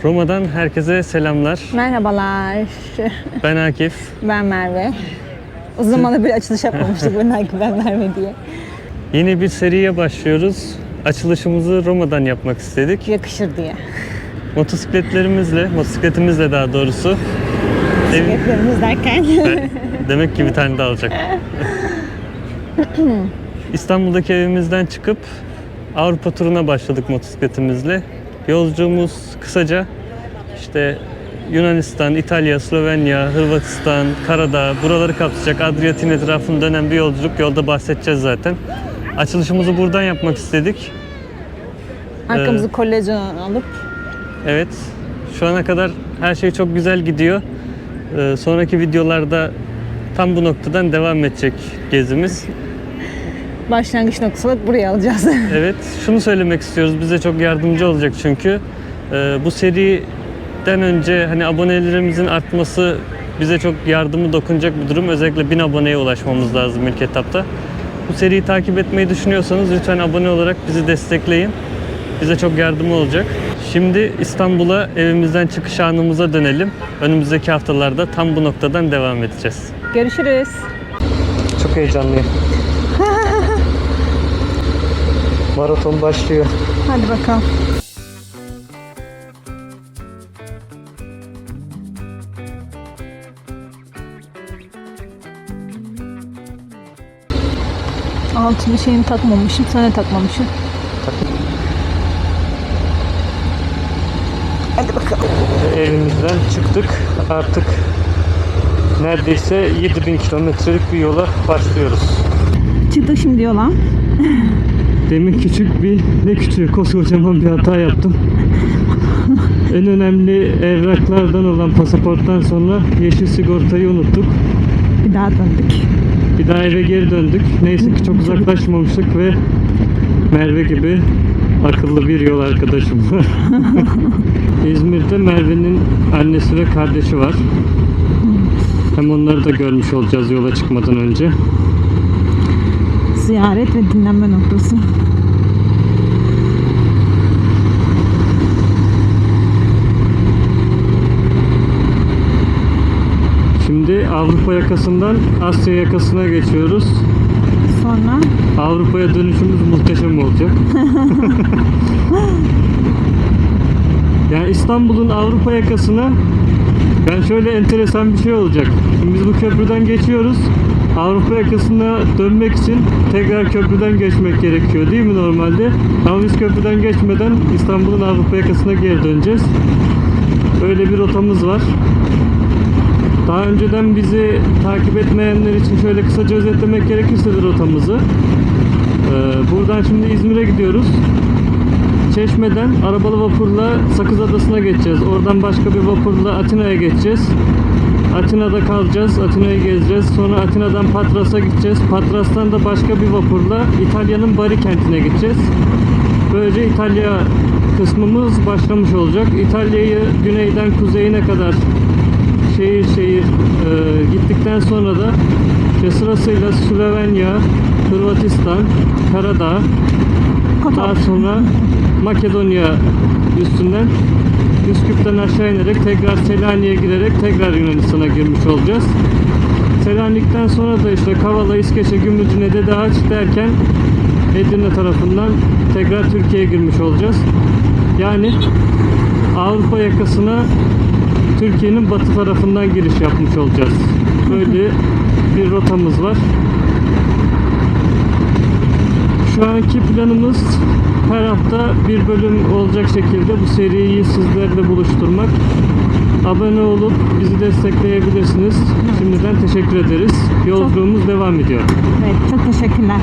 Roma'dan herkese selamlar. Merhabalar. Ben Akif. Ben Merve. Uzun zamandır bir açılış yapmamıştık ben Akif, ben Merve diye. Yeni bir seriye başlıyoruz. Açılışımızı Roma'dan yapmak istedik. Yakışır diye. Motosikletimizle daha doğrusu. Bisikletlerimiz derken. Demek ki bir tane daha alacak. İstanbul'daki evimizden çıkıp Avrupa turuna başladık motosikletimizle. Yolculuğumuz kısaca işte Yunanistan, İtalya, Slovenya, Hırvatistan, Karadağ buraları kapsayacak. Adriyatik'in etrafını dönen bir yolculuk. Yolda bahsedeceğiz zaten. Açılışımızı buradan yapmak istedik. Arkamızı kollajen alıp. Evet. Şu ana kadar her şey çok güzel gidiyor. Sonraki videolarda tam bu noktadan devam edecek gezimiz. Başlangıç noktasını buraya alacağız. Evet. Şunu söylemek istiyoruz. Bize çok yardımcı olacak çünkü. Bu seriden önce hani abonelerimizin artması bize çok yardımı dokunacak bir durum. Özellikle 1000 aboneye ulaşmamız lazım ilk etapta. Bu seriyi takip etmeyi düşünüyorsanız lütfen abone olarak bizi destekleyin. Bize çok yardımı olacak. Şimdi İstanbul'a evimizden çıkış anımıza dönelim. Önümüzdeki haftalarda tam bu noktadan devam edeceğiz. Görüşürüz. Çok heyecanlıyım. Maraton başlıyor. Hadi bakalım. Altını şeyini takmamışım, sana takmamışım. Hadi bakalım. Evimizden çıktık. Artık neredeyse 7000 kilometrelik bir yola başlıyoruz. Çıktık şimdi yola. Demin ne küçüğü, koskocaman bir hata yaptım. En önemli evraklardan olan pasaporttan sonra yeşil sigortayı unuttuk. Bir daha döndük. Bir daha eve geri döndük. Neyse ki çok uzaklaşmamıştık ve Merve gibi akıllı bir yol arkadaşım var. İzmir'de Merve'nin annesi ve kardeşi var. Hem onları da görmüş olacağız yola çıkmadan önce. Ziyaret ve dinlenme noktası. Şimdi Avrupa yakasından Asya yakasına geçiyoruz. Sonra Avrupa'ya dönüşümüz muhteşem olacak. Yani İstanbul'un Avrupa yakasına şöyle enteresan bir şey olacak. Şimdi biz bu köprüden geçiyoruz. Avrupa yakasına dönmek için tekrar köprüden geçmek gerekiyor değil mi normalde? Ama biz köprüden geçmeden İstanbul'un Avrupa yakasına geri döneceğiz. Böyle bir rotamız var. Daha önceden bizi takip etmeyenler için şöyle kısaca özetlemek gerekirse de rotamızı. Buradan şimdi İzmir'e gidiyoruz. Çeşme'den arabalı vapurla Sakız Adası'na geçeceğiz. Oradan başka bir vapurla Atina'ya geçeceğiz. Atina'da kalacağız. Atina'yı gezeceğiz. Sonra Atina'dan Patras'a gideceğiz. Patras'tan da başka bir vapurla İtalya'nın Bari kentine gideceğiz. Böylece İtalya kısmımız başlamış olacak. İtalya'yı güneyden kuzeyine kadar şehir şehir gittikten sonra da sırasıyla Slovenya, Hırvatistan, Karadağ, daha sonra Makedonya üstünden Üsküp'ten aşağı inerek tekrar Selanik'e girerek tekrar Yunanistan'a girmiş olacağız. Selanik'ten sonra da işte Kavala, İskeçe, Gümülcine, Dedeağaç derken Edirne tarafından tekrar Türkiye'ye girmiş olacağız. Yani Avrupa yakasına Türkiye'nin batı tarafından giriş yapmış olacağız. Böyle bir rotamız var. Şu anki planımız her hafta bir bölüm olacak şekilde bu seriyi sizlerle buluşturmak. Abone olup bizi destekleyebilirsiniz. Şimdiden teşekkür ederiz. Yolculuğumuz devam ediyor. evet, çok teşekkürler.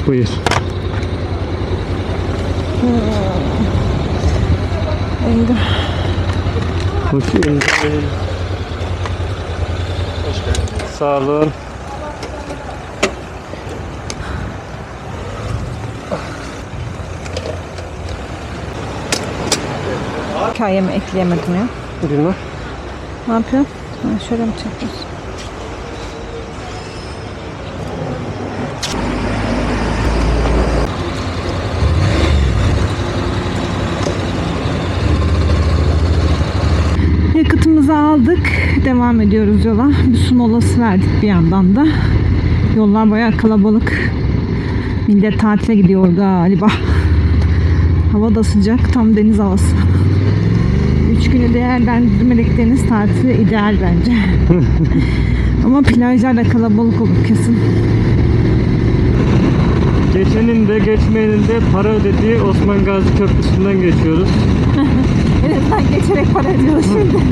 Buyur. Hoş geldiniz. Sağ olun. Hikayemi ekleyemedim ya. Bilmem. Ne yapıyorsun? Ha, şöyle mi çekiyorsun? devam ediyoruz yola. Bir su molası verdik bir yandan da. Yollar bayağı kalabalık. Millet tatile gidiyor galiba. Hava da sıcak. Tam deniz havası. 3 günü değerlendirmelik deniz tatili ideal bence. Ama plajlar da kalabalık olur kesin. Geçenin de geçmeyenin de para ödediği Osman Gazi Köprüsü'nden geçiyoruz. En azından geçerek para ödüyoruz şimdi.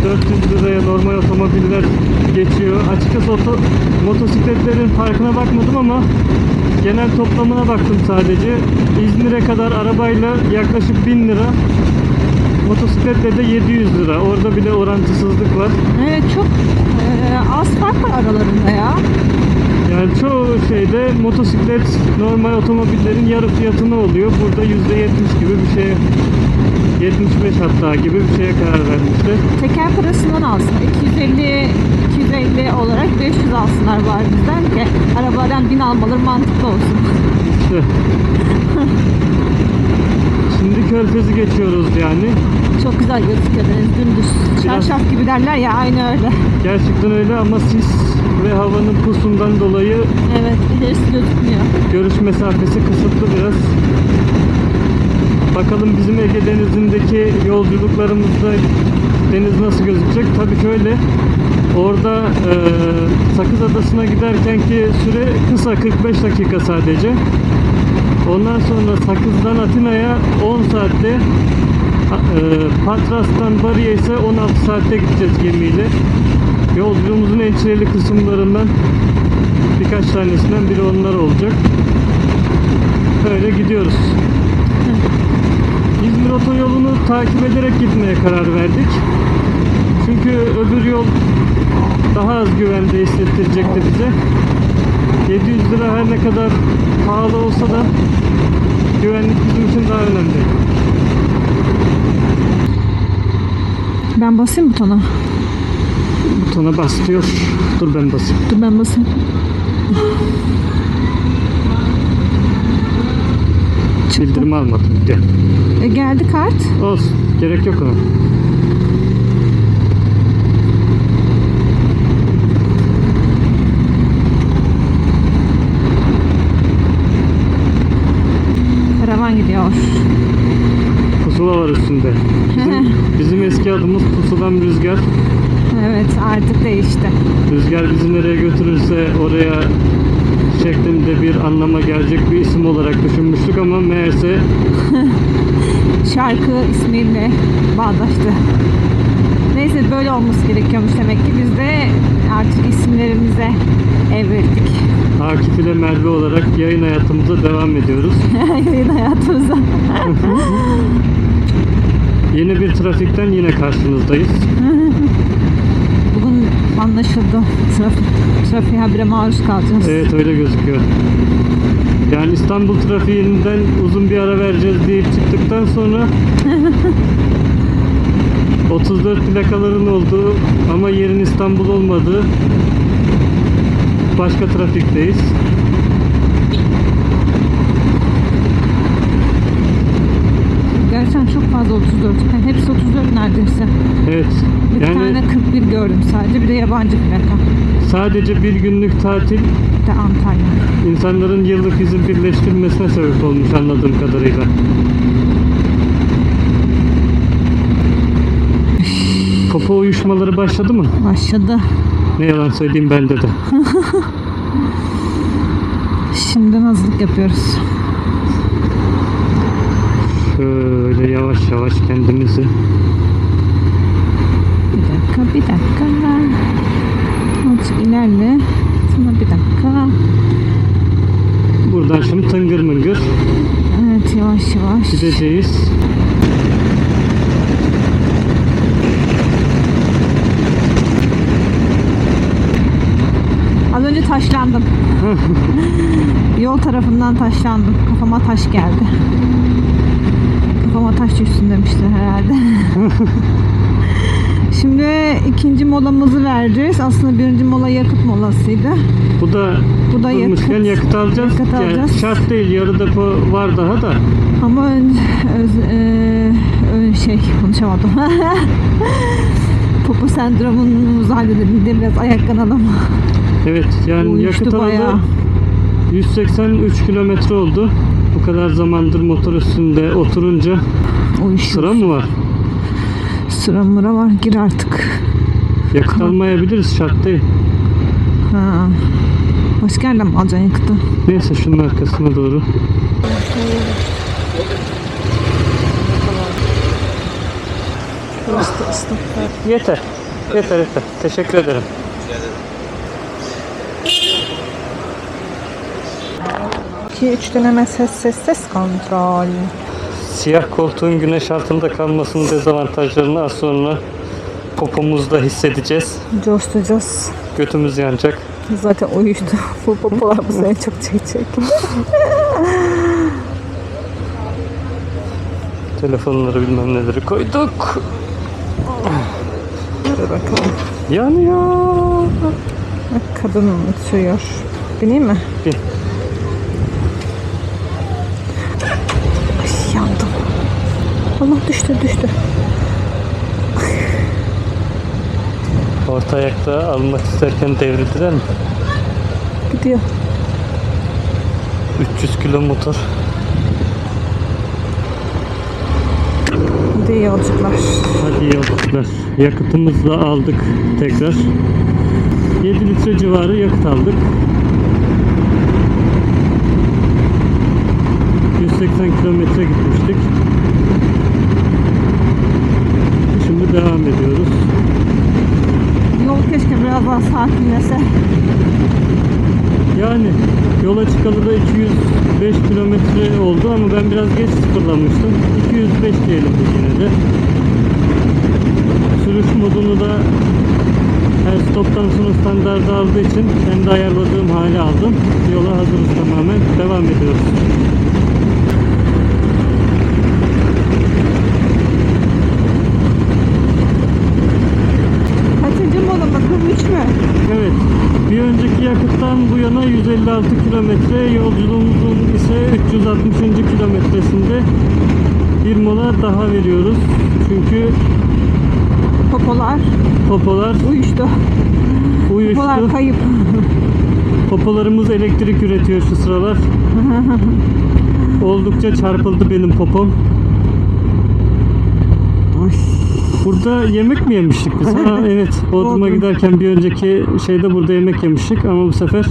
400 liraya normal otomobiller geçiyor. Açıkçası motosikletlerin farkına bakmadım ama genel toplamına baktım sadece. İzmir'e kadar arabayla yaklaşık 1000 lira. Motosikletle de 700 lira. Orada bile orantısızlık var. Evet, çok az fark var aralarında ya. Yani çoğu şeyde motosiklet normal otomobillerin yarı fiyatına oluyor. Burada %70 gibi bir şey, 75 hatta gibi bir şeye karar vermişler. Teker parasından alsın. 250 olarak 500 alsınlar var bizden ki arabadan 1000 almaları mantıklı olsun. İşte. Şimdi Körfez'i geçiyoruz yani. Çok güzel gözüküyor deniz dümdüz. Biraz- Çarşaf gibi derler ya, aynı öyle. Gerçekten öyle ama sis ve havanın pusundan dolayı Evet, ilerisi gözükmüyor. görüş mesafesi kısıtlı biraz. Bakalım bizim Ege Denizi'ndeki yolculuklarımızda deniz nasıl gözükecek? Tabii şöyle, orada Sakız Adası'na giderkenki süre kısa, 45 dakika sadece. Ondan sonra Sakız'dan Atina'ya 10 saatte, Patras'tan Bari'ye ise 16 saatte gideceğiz gemiyle. Yolculuğumuzun en çileli kısımlarından birkaç tanesinden biri onlar olacak. Böyle gidiyoruz. İzmir otoyolunu takip ederek gitmeye karar verdik. Çünkü öbür yol daha az güvende hissettirecekti bize. 700 lira her ne kadar pahalı olsa da güvenlik bizim için daha önemli. Ben basayım butona. Butona bas diyor. Dur ben basayım. Dur ben basayım. Bildirimi almadım. Gel. Geldi kart. Olsun. Gerek yok ona. Karavan gidiyor. Pusula var üstünde. Bizim eski adımız Pusulan Rüzgar. Evet, artık değişti. Rüzgar bizi nereye götürürse oraya şeklinde bir anlama gelecek bir isim olarak düşünmüştük ama meğerse Şarkı ismiyle bağdaştı. Neyse, böyle olması gerekiyormuş demek ki. Biz de artık isimlerimize evrildik. Akif ile Merve olarak yayın hayatımıza devam ediyoruz. Yayın hayatımıza. Yeni bir trafikten yine karşınızdayız. Bugün anlaşıldı. Trafiğe habire maruz kalacağız. Evet, öyle gözüküyor. Yani İstanbul trafiğinden uzun bir ara vereceğiz deyip çıktıktan sonra 34 plakaların olduğu ama yerin İstanbul olmadığı başka trafikteyiz. Gerçekten çok fazla 34. Yani hepsi 34 neredeyse. Evet. Bir Yani tane 41 gördüm sadece. Bir de yabancı plaka. sadece bir günlük tatil Bir de Antalya. insanların yıllık izin birleştirmesine sebep olmuş anladığım kadarıyla. Popo uyuşmaları başladı mı? Başladı. Ne yalan söyleyeyim, bende de. Şimdiden hazırlık yapıyoruz. Şöyle yavaş yavaş kendimizi. Bir dakika. Azıcık ilerle. Sonra bir dakika. Buradan şimdi tıngır mıngır Evet, yavaş yavaş. gideceğiz. Az önce taşlandım. Yol tarafından taşlandım. Kafama taş geldi. Kafama taş düşsün demişler herhalde. Şimdi ikinci molamızı vereceğiz. Aslında birinci mola yakıt molasıydı. Bu da Bu da durmuşken yakıt alacağız. Yakıt Yani alacağız. şart değil, yarı depo var daha da. Ama konuşamadım. Popo sendromumuzu halledelim diye biraz ayaklanalım. Evet yani Uyuştu yakıt bayağı. alalı 183 kilometre oldu. Bu kadar zamandır motor üstünde oturunca Uyuşuyor. sıra mı var? Sıra mıra var. Gir artık. Yakıt almayabiliriz, şart değil. Ha. Başka yerden mi alacaksın yakıtı? Neyse şunun arkasına doğru. Yeter. Yeter. Teşekkür ederim. 2-3 deneme ses kontrol. Siyah koltuğun güneş altında kalmasının dezavantajlarını az sonra popomuzda hissedeceğiz. Coşturacağız. Götümüz yanacak. Zaten uyuştu. Bu popolar bu sene çok çekecek. Telefonları bilmem neleri koyduk. Hadi bakalım. Yanıyor. Bak, kadın unutuyor. Bineyim mi? Bin. Ay, yandım. Allah düştü. Orta ayakta almak isterken devrildiler mi? Gidiyor. 300 kilo motor. Hadi iyi yolculuklar. Hadi iyi yolculuklar. Yakıtımızı da aldık tekrar. 7 litre civarı yakıt aldık. 180 kilometre gitmiştik. Şimdi devam ediyoruz. Yol keşke biraz daha sakinlese. Yani yola çıkalı da 205 kilometre oldu ama ben biraz geç sıfırlamıştım. 205 diyelim biz yine de. Sürüş modunu da her stoptan sonra standarda aldığı için kendi ayarladığım hale aldım. Yola hazırız tamamen. Devam ediyoruz. Kaçıncı mola bakalım, 3 mü? Evet. Bir önceki yakıttan bu yana 156 kilometre, yolculuğumuzun ise 360. kilometresinde bir mola daha veriyoruz. Çünkü Popolar popolar uyuştu. uyuştu. Popolar kayıp. Popolarımız elektrik üretiyor şu sıralar. Oldukça çarpıldı benim popom. Ay. Burada yemek mi yemiştik biz? Ha, evet. Bodrum'a Bodrum. giderken bir önceki şeyde burada yemek yemiştik ama bu sefer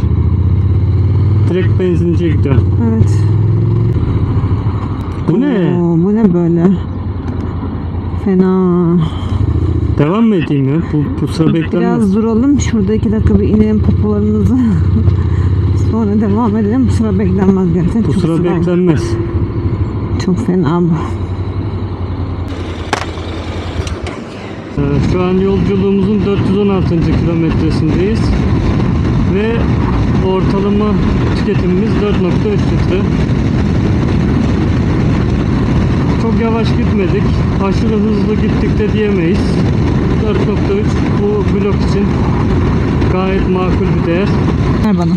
direkt benzinciye gidiyorum. Evet. Bu ne? Oo, bu ne böyle? Fena. Devam mı edeyim ya? Bu sıra beklenmez. Biraz duralım. Şurada 2 dakika bir inelim popolarımızı. Sonra devam edelim. Bu sıra beklenmez gerçekten. Bu Çok sıra sıra. beklenmez. Çok fena bu. Şu an yolculuğumuzun 416. kilometresindeyiz. Ve ortalama tüketimimiz 4,3 litre. Çok yavaş gitmedik. Aşırı hızlı gittik de diyemeyiz. 4,3 bu blok için gayet makul bir değer. Ver bana.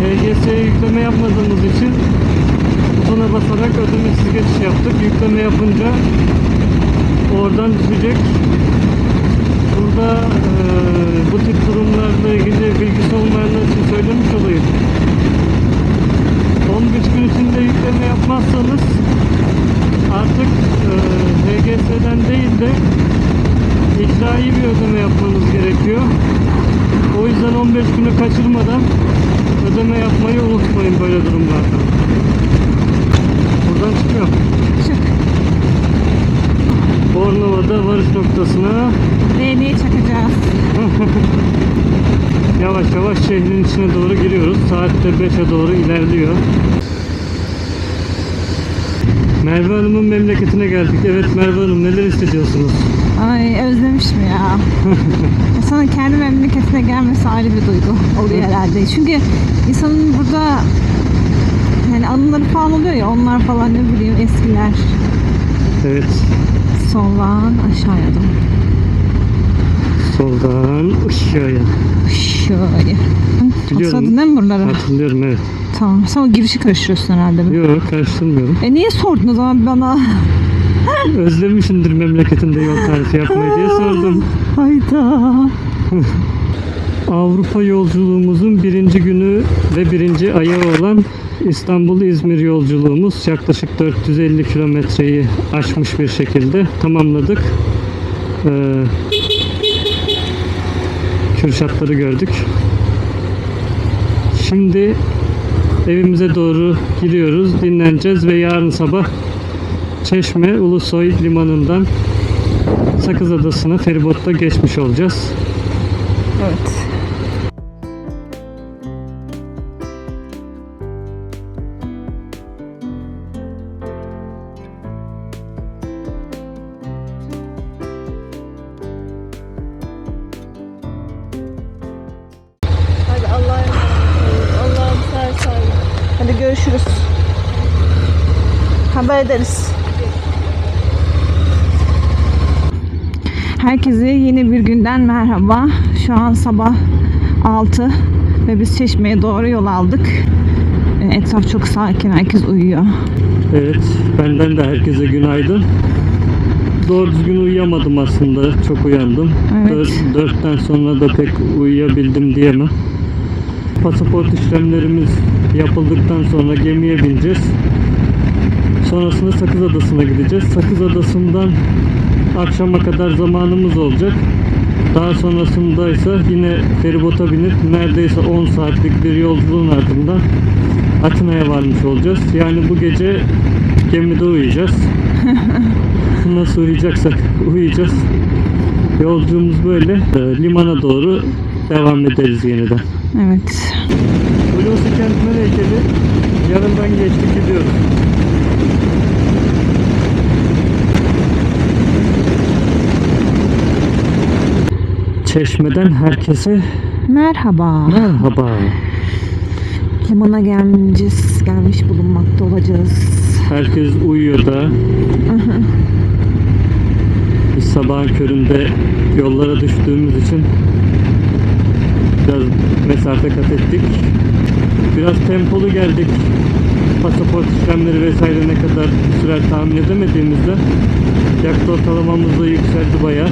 HGS'ye yükleme yapmadığımız için butona basarak ödemesiz geçiş yaptık. Yükleme yapınca oradan düşecek. Burada bu tip durumlarla ilgili bilgisi olmayanlar için söylemiş olayım. 15 gün içinde yükleme yapmazsanız artık HGS'den değil de icraî bir ödeme yapmanız gerekiyor. O yüzden 15 günü kaçırmadan ödeme yapmayı unutmayın böyle durumlarda. Buradan çıkıyor. Çık. Bornova'da varış noktasına Neye çakacağız? yavaş yavaş şehrin içine doğru giriyoruz. Saatte 5'e doğru ilerliyor. Merve Hanım'ın memleketine geldik. Evet Merve Hanım, neler hissediyorsunuz? Ay, özlemişim ya. İnsanın kendi memleketine gelmesi ayrı bir duygu oluyor herhalde. Çünkü insanın burada yani anıları falan oluyor ya, onlar falan, ne bileyim, eskiler. Evet. Soldan aşağıya doğru. Soldan aşağıya. Şöyle. Biliyorum. Hatırladın değil mi buraları? Hatırlıyorum, evet. Tamam. Sen o girişi karıştırıyorsun herhalde. Yok, karıştırmıyorum. Niye sordun o zaman bana? Özlemişindir memleketinde yol tarifi yapmayı diye sordum. Hayda. Avrupa yolculuğumuzun birinci günü ve birinci ayağı olan İstanbul-İzmir yolculuğumuz yaklaşık 450 kilometreyi aşmış bir şekilde tamamladık. Kürşatları gördük. Şimdi evimize doğru gidiyoruz, dinleneceğiz ve yarın sabah Çeşme Ulusoy limanından Sakız Adası'na feribotta geçmiş olacağız. Evet. Hadi Allah'a emanet olun. Allah'ım sen sağ olun. Hadi görüşürüz. Haber ederiz. Herkese yeni bir günden merhaba. Şu an sabah 6 ve biz Çeşme'ye doğru yol aldık. Etraf çok sakin, herkes uyuyor. Evet, benden de herkese günaydın. Doğru düzgün uyuyamadım aslında, çok uyandım. Evet. 4'ten sonra da pek uyuyabildim diyemem. Pasaport işlemlerimiz yapıldıktan sonra gemiye bineceğiz. Sonrasında Sakız Adası'na gideceğiz. Sakız Adası'ndan akşama kadar zamanımız olacak. Daha sonrasında ise yine feribota binip neredeyse 10 saatlik bir yolculuğun ardından Atina'ya varmış olacağız. Yani bu gece gemide uyuyacağız. Nasıl uyuyacaksak uyuyacağız. Yolculuğumuz böyle. Limana doğru devam ederiz yeniden. Evet. Hulusi Kentmen heykeli yanından geçtik gidiyoruz. Çeşme'den herkese Merhaba. merhaba. Limana gelmiş bulunmakta olacağız. Herkes uyuyor da. Biz sabahın köründe yollara düştüğümüz için biraz mesafe kat ettik. Biraz tempolu geldik. Pasaport işlemleri vesaire ne kadar sürer tahmin edemediğimizde yakıt ortalamamız da yükseldi bayağı.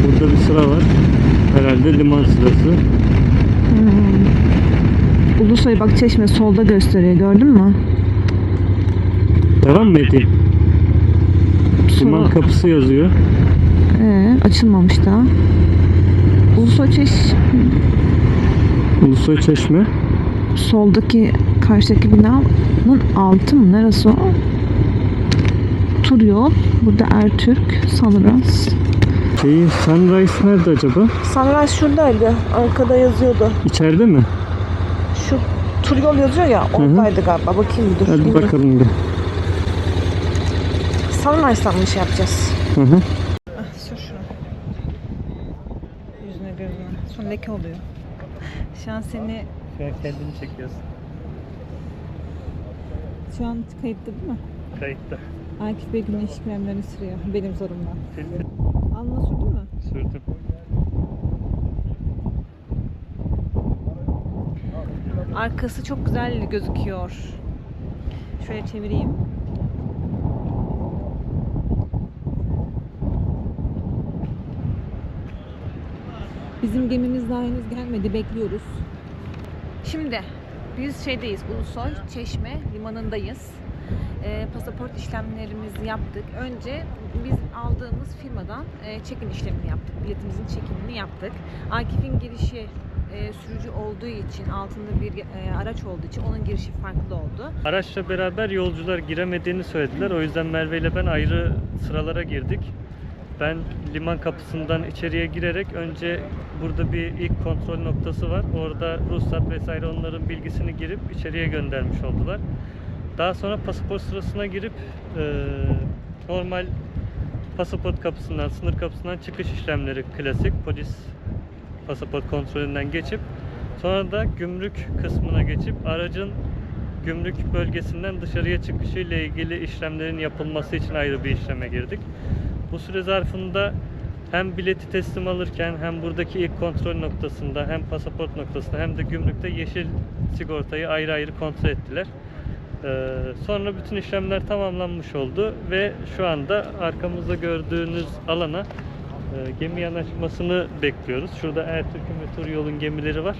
Burada bir sıra var. Herhalde liman sırası. Ulusoy bak Çeşme solda gösteriyor, gördün mü? Devam mı edeyim? Liman Sola. kapısı yazıyor. Açılmamış daha. Ulusoy Ulusoy Çeşme. soldaki karşıdaki binanın altı mı? Neresi o? Tur yol. Burada Ertürk, Sanıras. Sunrise nerede acaba? Sanıras şuradaydı. Arkada yazıyordu. İçeride mi? Şu tur yol yazıyor ya, oradaydı galiba. Bakayım bir dur. Hadi bakalım bir. Sanıras'tan mı şey yapacağız? Hı hı. Sür şunu. Yüzüne gözüne. Sonra leke oluyor. Şu an seni... Şu an kendini çekiyorsun. Şu an kayıtlı değil mi? Kayıtta. Akif Bey güneş kremlerini sürüyor. Benim zorumdan. Alnına sürdün mü? Sürdüm. Arkası çok güzel gözüküyor. Şöyle çevireyim. Bizim gemimiz daha henüz gelmedi. Bekliyoruz. Şimdi biz şeydeyiz. Ulusoy Çeşme limanındayız. Pasaport işlemlerimizi yaptık. Önce biz aldığımız firmadan check-in işlemini yaptık. Biletimizin check-inini yaptık. Akif'in girişi sürücü olduğu için, altında bir araç olduğu için onun girişi farklı oldu. Araçla beraber yolcular giremediğini söylediler. O yüzden Merve ile ben ayrı sıralara girdik. Ben liman kapısından içeriye girerek önce burada bir ilk kontrol noktası var. Orada ruhsat vesaire onların bilgisini girip içeriye göndermiş oldular. Daha sonra pasaport sırasına girip normal pasaport kapısından, sınır kapısından çıkış işlemleri klasik. Polis pasaport kontrolünden geçip sonra da gümrük kısmına geçip aracın gümrük bölgesinden dışarıya çıkışı ile ilgili işlemlerin yapılması için ayrı bir işleme girdik. Bu süre zarfında hem bileti teslim alırken hem buradaki ilk kontrol noktasında hem pasaport noktasında hem de gümrükte yeşil sigortayı ayrı ayrı kontrol ettiler. Sonra bütün işlemler tamamlanmış oldu ve şu anda arkamızda gördüğünüz alana gemi yanaşmasını bekliyoruz. Şurada Ertürk'ün ve Turyol'un gemileri var.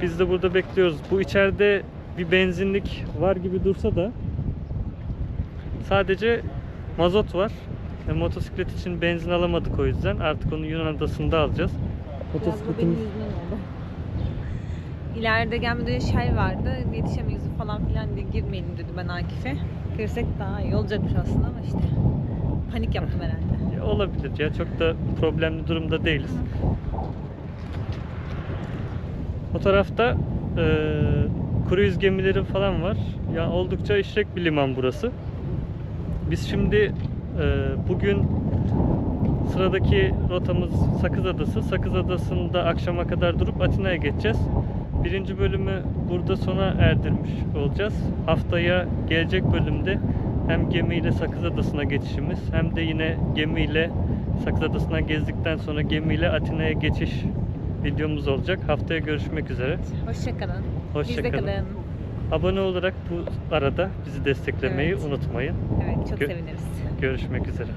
Biz de burada bekliyoruz. Bu içeride bir benzinlik var gibi dursa da sadece mazot var. Motosiklet için benzin alamadık o yüzden. Artık onu Yunan adasında alacağız. Motosikletimiz... İleride gelmede şey vardı, yetişemiyoruz falan filan diye girmeyelim dedi ben Akif'e. Girsek daha iyi olacakmış aslında ama işte panik yaptım herhalde. Olabilir ya, çok da problemli durumda değiliz. O tarafta kruz gemileri falan var. Ya oldukça işlek bir liman burası. Biz şimdi bugün sıradaki rotamız Sakız Adası. Sakız Adası'nda akşama kadar durup Atina'ya geçeceğiz. Birinci bölümü burada sona erdirmiş olacağız. Haftaya gelecek bölümde hem gemiyle Sakız Adası'na geçişimiz hem de yine gemiyle Sakız Adası'ndan gezdikten sonra gemiyle Atina'ya geçiş videomuz olacak. Haftaya görüşmek üzere. Hoşçakalın. Hoşça Bizde kalın. kalın. Abone olarak bu arada bizi desteklemeyi unutmayın. Evet, çok seviniriz. Görüşmek üzere.